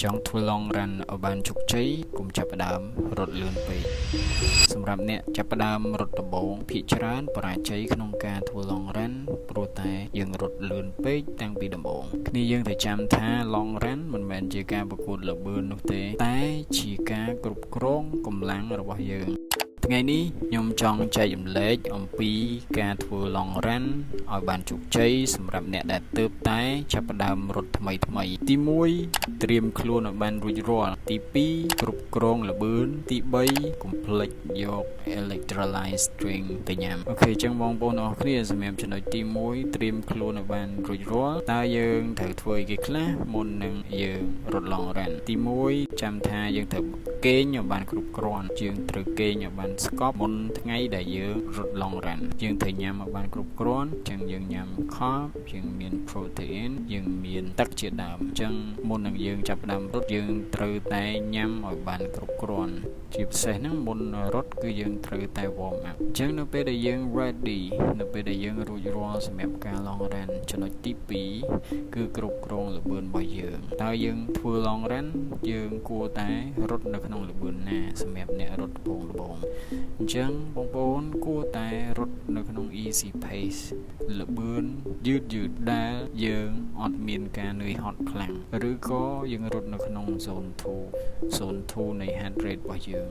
ចង់ធ្វើ long run ឲ្យបានជោគជ័យកុំចាប់ផ្ដើមរត់លឿនពេកសម្រាប់អ្នកចាប់ផ្ដើមរត់ដំបូងភាគច្រើនបរាជ័យក្នុងការធ្វើ long run ព្រោះតែយើងរត់លឿនពេកតាំងពីដំបូងគ្នាយើងត្រូវចាំថា long run មិនមែនជាការប្រកួតល្បឿននោះទេតែជាការគ្រប់គ្រងកម្លាំងរបស់យើងថ្ងៃនេះខ្ញុំចង់ចែករំលែកអំពីការធ្វើ long run ឲ្យបានជោគជ័យសម្រាប់អ្នកដែលទើបតែចាប់ផ្ដើមរត់ថ្មីទី1ត្រៀមខ្លួនឲ្យបានរួចរាល់ទី2គ្រប់គ្រងល្បឿនទី3កុំភ្លេចយក electrolyte drink ទៅញ៉ាំអូខេអញ្ចឹងបងប្អូនអរគ្នាសម្រាប់ចំណុចទី1ត្រៀមខ្លួនឲ្យបានរួចរាល់តើយើងត្រូវធ្វើអីគេខ្លះមុននឹងយើងរត់ long run ទី1ចាំថាយើងត្រូវគេងឲ្យបានគ្រប់គ្រាន់យើងត្រូវគេងឲ្យបានស្កប់មុនថ្ងៃដែលយើងរត់ long run យើងត្រូវញ៉ាំឲ្យបានគ្រប់គ្រាន់អញ្ចឹងយើងញ៉ាំ carb យើងមាន protein យើងមានទឹកជាដើមអញ្ចឹងមុននឹងយើងចាប់ផ្ដើមរត់យើងត្រូវតែញ៉ាំឲ្យបានគ្រប់គ្រាន់ជាពិសេសហ្នឹងមុនរត់គឺយើងត្រូវតែ warm up អញ្ចឹងនៅពេលដែលយើង ready នៅពេលដែលយើងរួចរាល់សម្រាប់ការ long run ចំណុចទី2គឺគ្រប់គ្រងល្បឿនរបស់យើងតើយើងធ្វើ long run យើងគួរតែរត់នៅក្នុងល្បឿនណាសម្រាប់អ្នករត់ដំបូងអញ្ចឹងបងប្អូនគួរតែរត់នៅក្នុង easy pace ល្បឿនយឺតដែលយើងអត់មានការនឿយហត់ខ្លាំងឬក៏យើងរត់នៅក្នុង zone 2 នៃ heart rate របស់យើង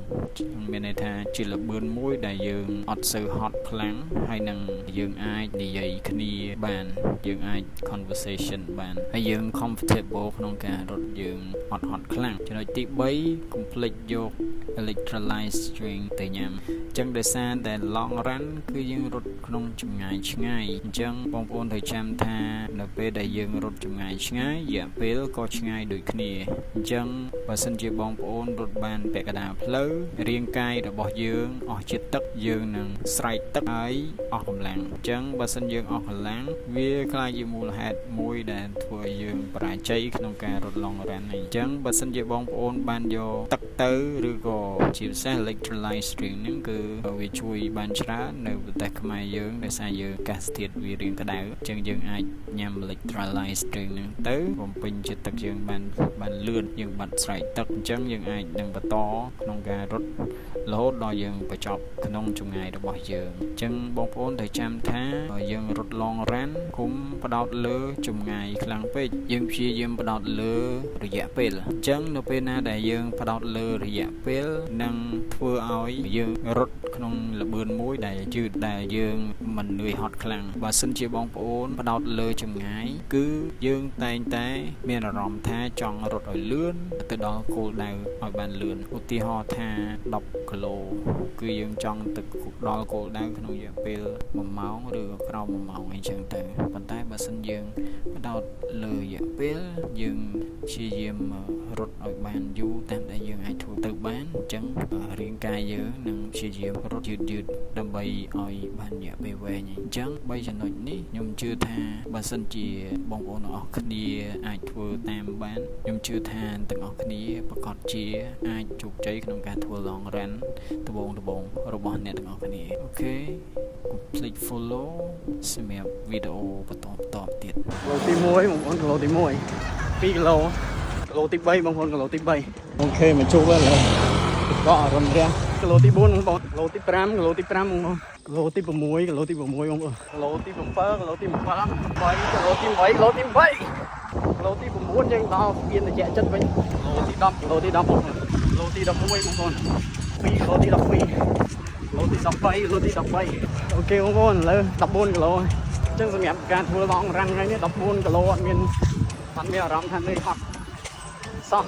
មានន័យថាជាល្បឿនមួយដែលយើងអត់សូវហត់ខ្លាំងហើយនឹងយើងអាចនិយាយគ្នាបានយើងអាច conversation បានហើយយើង comfortable ក្នុងការរត់យើងអត់ហត់ខ្លាំងចំណុចទី3កុំភ្លេចយក electrolyte drink ទៅញ៉ាំអញ្ចឹងដោយសារតែ long run គឺយើងរត់ក្នុងចម្ងាយឆ្ងាយអញ្ចឹងបងប្អូនត្រូវចាំថានៅពេលដែលយើងរត់ចម្ងាយឆ្ងាយរយៈពេលក៏ឆ្ងាយដូចគ្នាអញ្ចឹងបើសិនជាបងប្អូនរត់បានពាក់កណ្ដាលផ្លូវរាងកាយរបស់យើងអស់ជាតិទឹកយើងនឹងស្រែកទឹកហើយអស់កម្លាំងអញ្ចឹងបើសិនយើងអស់កម្លាំងវាក្លាយជាមូលហេតុមួយដែលធ្វើឲ្យយើងបរាជ័យក្នុងការរត់ long run នេះអញ្ចឹងបើសិនជាបងប្អូនបានយកទឹកទៅឬក៏ជាពិសេស electrolyte drink ហ្នឹងគឺវាជួយបានច្រើននៅប្រទេសខ្មែរយើងដោយសារយើងអាកាសធាតុវារៀងក្តៅអញ្ចឹងយើងអាចញ៉ាំ electrolyte drink ហ្នឹងទៅបំពេញជាតិទឹកយើងបានលឿនយើងបាត់ស្រែកទឹកអញ្ចឹងយើងអាចនឹងបន្តក្នុងការរត់រហូតដល់យើងបញ្ចប់ក្នុងចម្ងាយរបស់យើងអញ្ចឹងបងប្អូនត្រូវចាំថាយើងរត់ long run គុំផ្ដោតលើចម្ងាយខ្លាំងពេកយើងព្យាយាមផ្ដោតលើរយៈពេលអញ្ចឹងនៅពេលណាដែលយើងផ្ដោតលើរយៈពេលនឹងធ្វើឲ្យយើងរត់ក្នុងល្បឿនមួយដែលយឺតដែលយើងមិននឿយហត់ខ្លាំងបើសិនជាបងប្អូនផ្ដោតលើចម្ងាយគឺយើងតែងតែមានអារម្មណ៍ថាចង់រត់ឲ្យលឿនទៅដល់គោលដៅឲ្យបានលឿនឧទាហរណ៍ថា10គីឡូគឺយើងចង់ទៅដល់គោលដៅក្នុងរយៈពេល1ម៉ោងឬក៏ក្រោម1ម៉ោងអីចឹងទៅប៉ុន្តែបើសិនយើងផ្ដោតលើរយៈពេលយើងព្យាយាមរត់ឲ្យបានយូរតាមដែលយើងអាចធ្វើទៅបានអញ្ចឹងរាងកាយយើងនឹងព្យាយាមរត់យឺតដើម្បីឲ្យបានរយៈពេលវែងអញ្ចឹង3ចំណុចនេះខ្ញុំជឿថាបើសិនជាបងប្អូនទាំងអស់គ្នាអាចធ្វើតាមបានខ្ញុំជឿថាទាំងអស់គ្នាប្រកាសជាអាចជោគជ័យក្នុងការធ្វើ long run ដំបូងរបស់អ្នកទាំងអស់គ្នាអូខេកុំភ្លេច follow សម្រាប់វីដេអូបន្តទៀតគីឡូទី1បងប្អូនគីឡូទី1 2គីឡូគីឡូទី3បងប្អូនគីឡូទី3អូខេមកជួបហើយក៏រំរះគីឡូទី4បងប្អូនគីឡូទី5គីឡូទី5បងប្អូនគីឡូទី6គីឡូទី6បងប្អូនគីឡូទី7គីឡូទី7 8គីឡូទី8គីឡូទី8គីឡូទី9យើងដល់ស្ពានត្រជាក់ចិត្តវិញគីឡូទី10គីឡូទី10បងប្អូនគីឡូទី11បងប្អូន2គីឡូទី12គីឡូទី13គីឡូទី13អូខេបងប្អូនឥឡូវ14គីឡូអញ្ចឹងសម្រាប់ការធ្វើ long run ថ្ងៃនេះ14គីឡូអត់មានអារម្មណ៍ថានឿយហត់សោះ